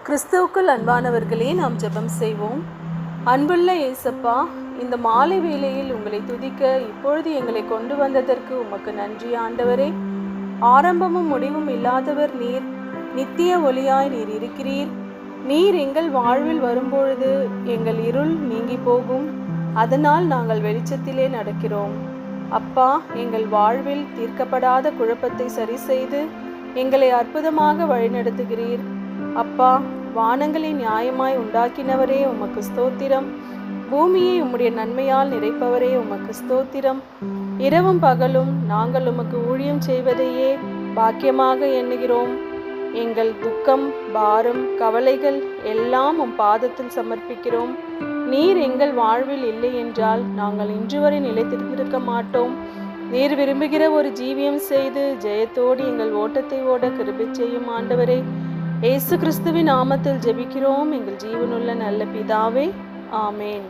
கிறிஸ்துவுக்குள் அன்பானவர்களே, நாம் ஜெபம் செய்வோம். அன்புள்ள இயேசப்பா, இந்த மாலை வேளையில் உங்களை துதிக்க இப்பொழுது எங்களை கொண்டு வந்ததற்கு உமக்கு நன்றி ஆண்டவரே. ஆரம்பமும் முடிவும் இல்லாதவர் நீர், நித்திய ஒளியாய் நீர் இருக்கிறீர். நீர் எங்கள் வாழ்வில் வரும்பொழுது எங்கள் இருள் நீங்கி போகும். அதனால் நாங்கள் வெளிச்சத்திலே நடக்கிறோம். அப்பா, எங்கள் வாழ்வில் தீர்க்கப்படாத குழப்பத்தை சரி செய்து எங்களை அற்புதமாக வழிநடத்துகிறீர். அப்பா, வானங்களை நியாயமாய் உண்டாக்கினவரே உமக்கு ஸ்தோத்திரம். பூமியை உம்முடைய நன்மையால் நிறைப்பவரே உமக்கு ஸ்தோத்திரம். இரவும் பகலும் நாங்கள் உமக்கு ஊழியம் செய்வதையே பாக்கியமாக எண்ணுகிறோம். எங்கள் துக்கம், பாரம், கவலைகள் எல்லாம் உம் பாதத்தில் சமர்ப்பிக்கிறோம். நீர் எங்கள் வாழ்வில் இல்லை என்றால் நாங்கள் இன்று வரை நிலைத்திருந்திருக்க மாட்டோம். நீர் விரும்புகிற ஒரு ஜீவியம் செய்து ஜெயத்தோடு எங்கள் ஓட்டத்தை ஓட கிருபை செய்யும் ஆண்டவரே. இயேசு கிறிஸ்துவின் நாமத்தில் ஜெபிக்கிறோம் எங்கள் ஜீவனுள்ள நல்ல பிதாவே. ஆமேன்.